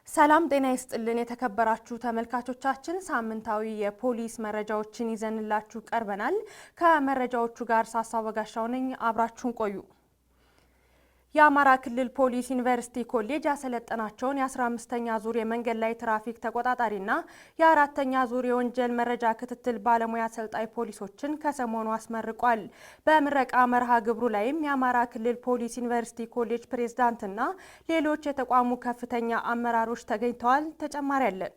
ሰላም ጤና ይስጥልን የተከበራችሁ ተመልካቾቻችን ሳምንታዊ የፖሊስ መረጃዎችን ይዘንላችሁ ቀርበናል። ከመረጃዎቹ ጋር ሳሳወጋሻው ነኝ። አብራችሁን ቆዩ። የአማራ ክልል ፖሊስ ዩኒቨርሲቲ ኮሌጅ ያሰለጠናቸውን የ15ኛ ዙር የመንገድ ላይ ትራፊክ ተቆጣጣሪና የ4ኛ ዙር የወንጀል መረጃ ክትትል ባለሙያ አሰልጣኝ ፖሊሶችን ከሰሞኑ አስመርቋል። በምረቃ መርሃ ግብሩ ላይም የአማራ ክልል ፖሊስ ዩኒቨርሲቲ ኮሌጅ ፕሬዝዳንትና ሌሎች የተቋሙ ከፍተኛ አመራሮች ተገኝተዋል። ተጨማሪ አለን።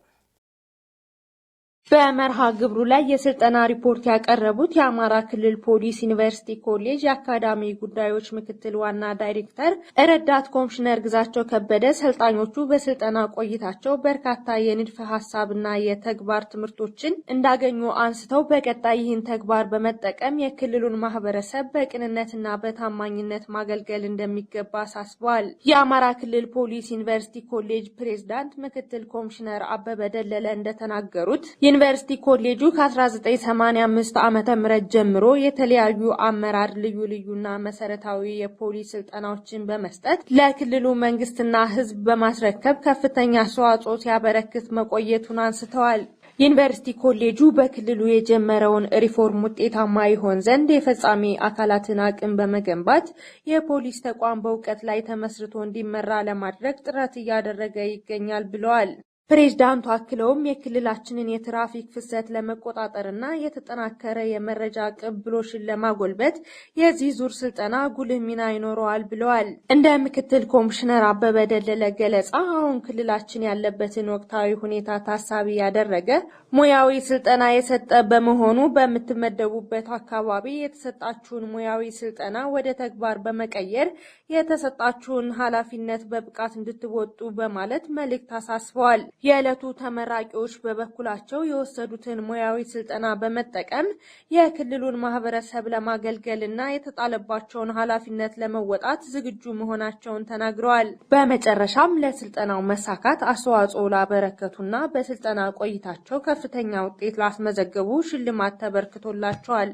በመርሃ ግብሩ ላይ የስልጠና ሪፖርት ያቀረቡት የአማራ ክልል ፖሊስ ዩኒቨርሲቲ ኮሌጅ የአካዳሚ ጉዳዮች ምክትል ዋና ዳይሬክተር ረዳት ኮሚሽነር ግዛቸው ከበደ ሰልጣኞቹ በስልጠና ቆይታቸው በርካታ የንድፈ ሐሳብና የተግባር ትምህርቶችን እንዳገኙ አንስተው በቀጣይ ይህን ተግባር በመጠቀም የክልሉን ማህበረሰብ በቅንነትና በታማኝነት ማገልገል እንደሚገባ አሳስበዋል። የአማራ ክልል ፖሊስ ዩኒቨርሲቲ ኮሌጅ ፕሬዝዳንት ምክትል ኮሚሽነር አበበ ደለለ እንደተናገሩት ዩኒቨርሲቲ ኮሌጁ ከ1985 ዓመተ ምህረት ጀምሮ የተለያዩ አመራር ልዩና መሰረታዊ የፖሊስ ስልጠናዎችን በመስጠት ለክልሉ መንግስትና ህዝብ በማስረከብ ከፍተኛ አስተዋጽኦ ሲያበረክት መቆየቱን አንስተዋል። ዩኒቨርሲቲ ኮሌጁ በክልሉ የጀመረውን ሪፎርም ውጤታማ ይሆን ዘንድ የፈጻሚ አካላትን አቅም በመገንባት የፖሊስ ተቋም በእውቀት ላይ ተመስርቶ እንዲመራ ለማድረግ ጥረት እያደረገ ይገኛል ብለዋል። ፕሬዝዳንቱ አክለውም የክልላችንን የትራፊክ ፍሰት ለመቆጣጠርና የተጠናከረ የመረጃ ቅብብሎሽን ለማጎልበት የዚህ ዙር ስልጠና ጉልህ ሚና ይኖረዋል ብለዋል። እንደ ምክትል ኮሚሽነር አበበ ደለለ ገለጻ አሁን ክልላችን ያለበትን ወቅታዊ ሁኔታ ታሳቢ ያደረገ ሙያዊ ስልጠና የሰጠ በመሆኑ በምትመደቡበት አካባቢ የተሰጣችሁን ሙያዊ ስልጠና ወደ ተግባር በመቀየር የተሰጣችሁን ኃላፊነት በብቃት እንድትወጡ በማለት መልእክት አሳስበዋል። የዕለቱ ተመራቂዎች በበኩላቸው የወሰዱትን ሙያዊ ስልጠና በመጠቀም የክልሉን ማህበረሰብ ለማገልገልና የተጣለባቸውን ኃላፊነት ለመወጣት ዝግጁ መሆናቸውን ተናግረዋል። በመጨረሻም ለስልጠናው መሳካት አስተዋጽኦ ላበረከቱና በስልጠና ቆይታቸው ከፍተኛ ውጤት ላስመዘገቡ ሽልማት ተበርክቶላቸዋል።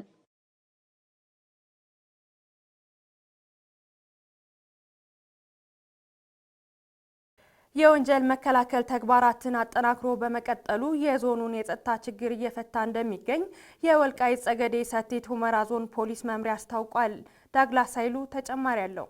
የወንጀል መከላከል ተግባራትን አጠናክሮ በመቀጠሉ የዞኑን የጸጥታ ችግር እየፈታ እንደሚገኝ የወልቃይት ጠገዴ ሰቲት ሁመራ ዞን ፖሊስ መምሪያ አስታውቋል። ዳግላስ ኃይሉ ተጨማሪ አለው።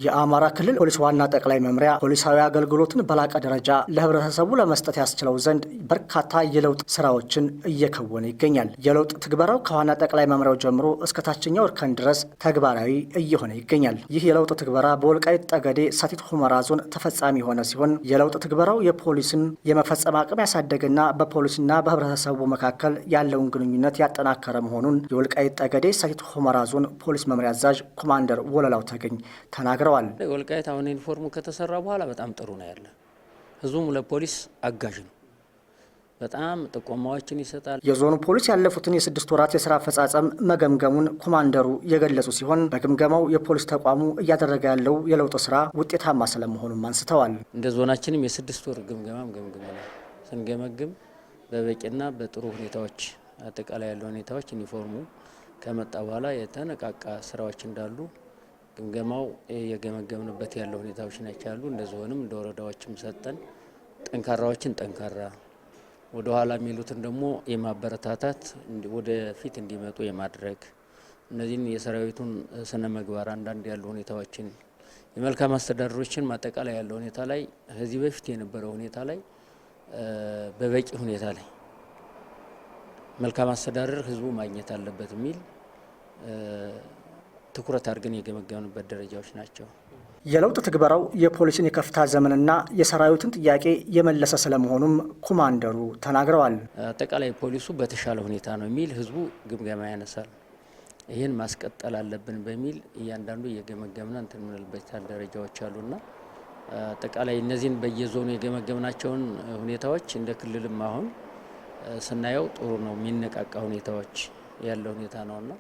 የአማራ ክልል ፖሊስ ዋና ጠቅላይ መምሪያ ፖሊሳዊ አገልግሎትን በላቀ ደረጃ ለህብረተሰቡ ለመስጠት ያስችለው ዘንድ በርካታ የለውጥ ስራዎችን እየከወነ ይገኛል። የለውጥ ትግበራው ከዋና ጠቅላይ መምሪያው ጀምሮ እስከ ታችኛው እርከን ድረስ ተግባራዊ እየሆነ ይገኛል። ይህ የለውጥ ትግበራ በወልቃይት ጠገዴ ሰቲት ሁመራ ዞን ተፈጻሚ የሆነ ሲሆን የለውጥ ትግበራው የፖሊስን የመፈጸም አቅም ያሳደገና በፖሊስና በህብረተሰቡ መካከል ያለውን ግንኙነት ያጠናከረ መሆኑን የወልቃይት ጠገዴ ሰቲት ሁመራ ዞን ፖሊስ መምሪያ አዛዥ ኮማንደር ወለላው ተገኝ ተናግረዋል። ወልቃይት አሁን ዩኒፎርሙ ከተሰራ በኋላ በጣም ጥሩ ነው ያለ። ህዝቡም ለፖሊስ አጋዥ ነው። በጣም ጥቆማዎችን ይሰጣል። የዞኑ ፖሊስ ያለፉትን የ6 ወራት የስራ አፈጻጸም መገምገሙን ኮማንደሩ የገለጹ ሲሆን በግምገማው የፖሊስ ተቋሙ እያደረገ ያለው የለውጥ ስራ ውጤታማ ስለመሆኑም አንስተዋል። እንደ ዞናችንም የ6 ወር ግምገማም ገምግመናል። ስንገመግም በበቂና በጥሩ ሁኔታዎች አጠቃላይ ያለው ሁኔታዎች ዩኒፎርሙ ከመጣ በኋላ የተነቃቃ ስራዎች እንዳሉ ግምገማው የገመገምንበት ያለው ሁኔታዎች ናቸው ያሉ። እንደ ዞንም እንደ ወረዳዎችም ሰጠን ጠንካራዎችን ጠንካራ ወደ ኋላ የሚሉትን ደግሞ የማበረታታት ወደ ፊት እንዲመጡ የማድረግ እነዚህን የሰራዊቱን ስነ ምግባር አንዳንድ ያሉ ሁኔታዎችን የመልካም አስተዳደሮችን ማጠቃላይ ያለው ሁኔታ ላይ ከዚህ በፊት የነበረው ሁኔታ ላይ በበቂ ሁኔታ ላይ መልካም አስተዳደር ህዝቡ ማግኘት አለበት የሚል ትኩረት አድርገን የገመገምንበት ደረጃዎች ናቸው። የለውጥ ትግበራው የፖሊስን የከፍታ ዘመንና የሰራዊቱን ጥያቄ የመለሰ ስለመሆኑም ኮማንደሩ ተናግረዋል። አጠቃላይ ፖሊሱ በተሻለ ሁኔታ ነው የሚል ህዝቡ ግምገማ ያነሳል። ይህን ማስቀጠል አለብን በሚል እያንዳንዱ የገመገምና እንትን ምንልበት ደረጃዎች አሉና አጠቃላይ እነዚህን በየዞኑ የገመገምናቸውን ሁኔታዎች እንደ ክልልም አሁን ስናየው ጥሩ ነው። የሚነቃቃ ሁኔታዎች ያለው ሁኔታ ነውና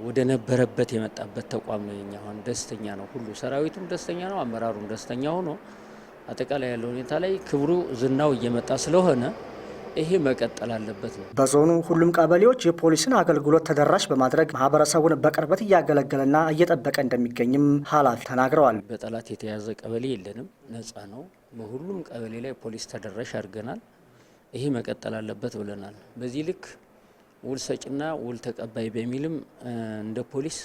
ወደ ነበረበት የመጣበት ተቋም ነው። የኛ አሁን ደስተኛ ነው። ሁሉ ሰራዊቱም ደስተኛ ነው፣ አመራሩም ደስተኛ ሆኖ አጠቃላይ ያለው ሁኔታ ላይ ክብሩ ዝናው እየመጣ ስለሆነ ይሄ መቀጠል አለበት ነው። በዞኑ ሁሉም ቀበሌዎች የፖሊስን አገልግሎት ተደራሽ በማድረግ ማህበረሰቡን በቅርበት እያገለገለና እየጠበቀ እንደሚገኝም ኃላፊ ተናግረዋል። በጠላት የተያዘ ቀበሌ የለንም፣ ነጻ ነው። በሁሉም ቀበሌ ላይ ፖሊስ ተደራሽ አድርገናል። ይሄ መቀጠል አለበት ብለናል። በዚህ ልክ ውል ሰጭና ውል ተቀባይ በሚልም እንደ ፖሊስ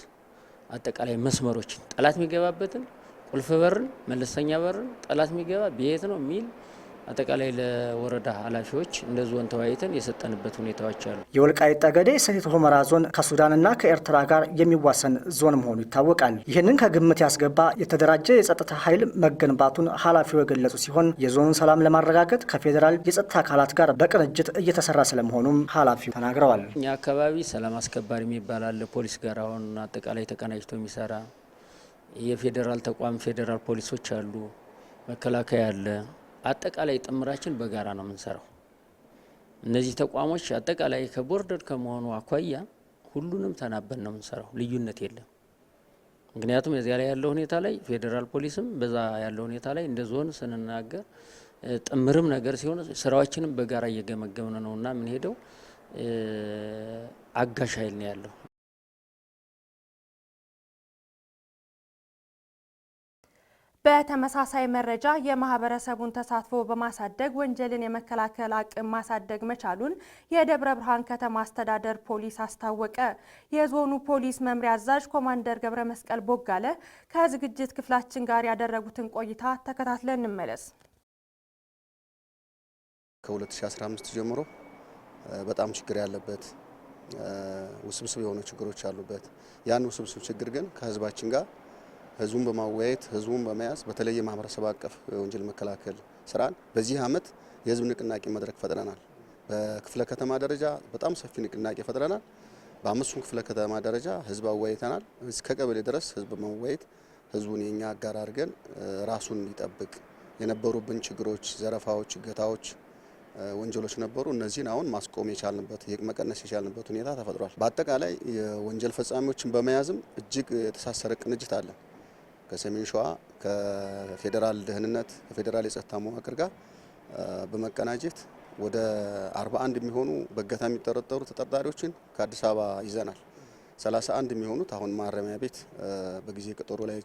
አጠቃላይ መስመሮችን ጠላት የሚገባበትን ቁልፍ በርን፣ መለስተኛ በርን ጠላት የሚገባ ቤት ነው የሚል አጠቃላይ ለወረዳ ኃላፊዎች እንደ ዞን ተወያይተን የሰጠንበት ሁኔታዎች አሉ። የወልቃይት ጠገዴ ሰቲት ሁመራ ዞን ከሱዳንና ከኤርትራ ጋር የሚዋሰን ዞን መሆኑ ይታወቃል። ይህንን ከግምት ያስገባ የተደራጀ የጸጥታ ኃይል መገንባቱን ኃላፊው የገለጹ ሲሆን የዞኑን ሰላም ለማረጋገጥ ከፌዴራል የጸጥታ አካላት ጋር በቅንጅት እየተሰራ ስለመሆኑም ኃላፊው ተናግረዋል። እኛ አካባቢ ሰላም አስከባሪ የሚባል አለ፣ ፖሊስ ጋር አሁን አጠቃላይ ተቀናጅቶ የሚሰራ የፌዴራል ተቋም ፌዴራል ፖሊሶች አሉ፣ መከላከያ አለ። አጠቃላይ ጥምራችን በጋራ ነው የምንሰራው። እነዚህ ተቋሞች አጠቃላይ ከቦርደር ከመሆኑ አኳያ ሁሉንም ተናበን ነው የምንሰራው፣ ልዩነት የለም። ምክንያቱም እዚያ ላይ ያለው ሁኔታ ላይ ፌዴራል ፖሊስም በዛ ያለው ሁኔታ ላይ እንደ ዞን ስንናገር ጥምርም ነገር ሲሆን ስራዎችንም በጋራ እየገመገምን ነውና ምን ሄደው አጋሽ ኃይል ነው ያለው። በተመሳሳይ መረጃ የማህበረሰቡን ተሳትፎ በማሳደግ ወንጀልን የመከላከል አቅም ማሳደግ መቻሉን የደብረ ብርሃን ከተማ አስተዳደር ፖሊስ አስታወቀ። የዞኑ ፖሊስ መምሪያ አዛዥ ኮማንደር ገብረ መስቀል ቦጋለ ከዝግጅት ክፍላችን ጋር ያደረጉትን ቆይታ ተከታትለን እንመለስ። ከ2015 ጀምሮ በጣም ችግር ያለበት ውስብስብ የሆኑ ችግሮች አሉበት። ያን ውስብስብ ችግር ግን ከህዝባችን ጋር ህዝቡን በማወያየት ህዝቡን በመያዝ በተለይ ማህበረሰብ አቀፍ ወንጀል መከላከል ስራን በዚህ አመት የህዝብ ንቅናቄ መድረክ ፈጥረናል። በክፍለ ከተማ ደረጃ በጣም ሰፊ ንቅናቄ ፈጥረናል። በአምስቱም ክፍለ ከተማ ደረጃ ህዝብ አወያይተናል። እስከ ቀበሌ ድረስ ህዝብ በማወያየት ህዝቡን የኛ አጋር አድርገን ራሱን እንዲጠብቅ የነበሩብን ችግሮች፣ ዘረፋዎች፣ እገታዎች፣ ወንጀሎች ነበሩ። እነዚህን አሁን ማስቆም የቻልንበት መቀነስ የቻልንበት ሁኔታ ተፈጥሯል። በአጠቃላይ የወንጀል ፈጻሚዎችን በመያዝም እጅግ የተሳሰረ ቅንጅት አለ። ከሰሜን ሸዋ ከፌዴራል ደህንነት ከፌዴራል የጸጥታ መዋቅር ጋር በመቀናጀት ወደ 41 የሚሆኑ በእገታ የሚጠረጠሩ ተጠርጣሪዎችን ከአዲስ አበባ ይዘናል። 31 የሚሆኑት አሁን ማረሚያ ቤት በጊዜ ቀጠሮ ላይ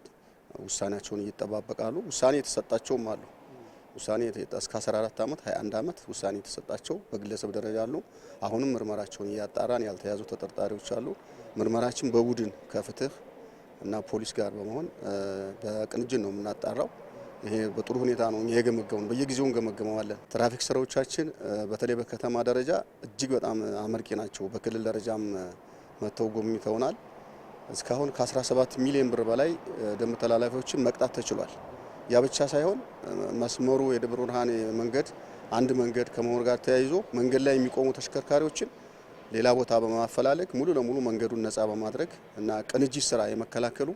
ውሳኔያቸውን እየተጠባበቃሉ። ውሳኔ የተሰጣቸውም አሉ። ውሳኔ እስከ 14 ዓመት 21 ዓመት ውሳኔ የተሰጣቸው በግለሰብ ደረጃ አሉ። አሁንም ምርመራቸውን እያጣራን ያልተያዙ ተጠርጣሪዎች አሉ። ምርመራችን በቡድን ከፍትህ እና ፖሊስ ጋር በመሆን በቅንጅት ነው የምናጣራው። ይሄ በጥሩ ሁኔታ ነው የገመገመው። በየጊዜው እንገመገመዋለን። ትራፊክ ስራዎቻችን በተለይ በከተማ ደረጃ እጅግ በጣም አመርቂ ናቸው። በክልል ደረጃም መተው ጎብኝተውናል። እስካሁን ከ17 ሚሊዮን ብር በላይ ደንብ ተላላፊዎችን መቅጣት ተችሏል። ያ ብቻ ሳይሆን መስመሩ የደብረ ብርሃን መንገድ አንድ መንገድ ከመሆኑ ጋር ተያይዞ መንገድ ላይ የሚቆሙ ተሽከርካሪዎችን ሌላ ቦታ በማፈላለግ ሙሉ ለሙሉ መንገዱን ነፃ በማድረግ እና ቅንጅት ስራ የመከላከሉ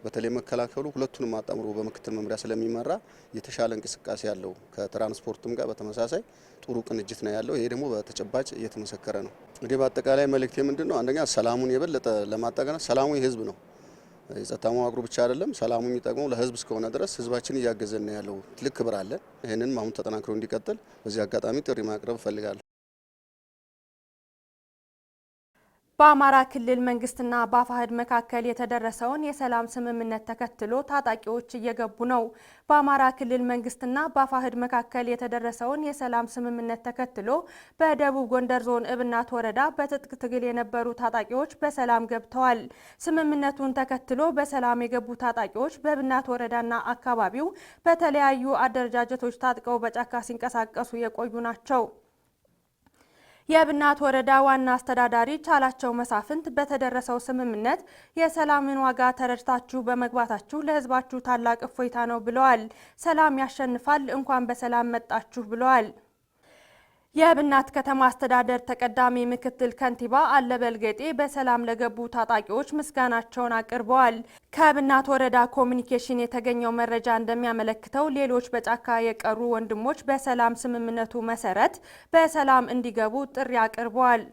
በተለይ መከላከሉ ሁለቱንም አጣምሮ በምክትል መምሪያ ስለሚመራ የተሻለ እንቅስቃሴ ያለው ከትራንስፖርትም ጋር በተመሳሳይ ጥሩ ቅንጅት ነው ያለው። ይሄ ደግሞ በተጨባጭ እየተመሰከረ ነው። እንግዲህ በአጠቃላይ መልእክቴ ምንድነው? አንደኛ ሰላሙን የበለጠ ለማጠናከር ሰላሙ የህዝብ ነው። የጸጥታ መዋቅሩ ብቻ አይደለም። ሰላሙ የሚጠቅመው ለህዝብ እስከሆነ ድረስ ህዝባችን እያገዘን ያለው ትልቅ ክብር አለን። ይሄንን አሁን ተጠናክሮ እንዲቀጥል በዚህ አጋጣሚ ጥሪ ማቅረብ እፈልጋለሁ። በአማራ ክልል መንግስትና በአፋሕድ መካከል የተደረሰውን የሰላም ስምምነት ተከትሎ ታጣቂዎች እየገቡ ነው። በአማራ ክልል መንግስትና በአፋሕድ መካከል የተደረሰውን የሰላም ስምምነት ተከትሎ በደቡብ ጎንደር ዞን እብናት ወረዳ በትጥቅ ትግል የነበሩ ታጣቂዎች በሰላም ገብተዋል። ስምምነቱን ተከትሎ በሰላም የገቡ ታጣቂዎች በእብናት ወረዳና አካባቢው በተለያዩ አደረጃጀቶች ታጥቀው በጫካ ሲንቀሳቀሱ የቆዩ ናቸው። የእብናት ወረዳ ዋና አስተዳዳሪ ቻላቸው መሳፍንት በተደረሰው ስምምነት የሰላምን ዋጋ ተረድታችሁ በመግባታችሁ ለህዝባችሁ ታላቅ እፎይታ ነው ብለዋል። ሰላም ያሸንፋል፣ እንኳን በሰላም መጣችሁ ብለዋል። የእብናት ከተማ አስተዳደር ተቀዳሚ ምክትል ከንቲባ አለበል ጌጤ በሰላም ለገቡ ታጣቂዎች ምስጋናቸውን አቅርበዋል። ከእብናት ወረዳ ኮሚኒኬሽን የተገኘው መረጃ እንደሚያመለክተው ሌሎች በጫካ የቀሩ ወንድሞች በሰላም ስምምነቱ መሰረት በሰላም እንዲገቡ ጥሪ አቅርበዋል።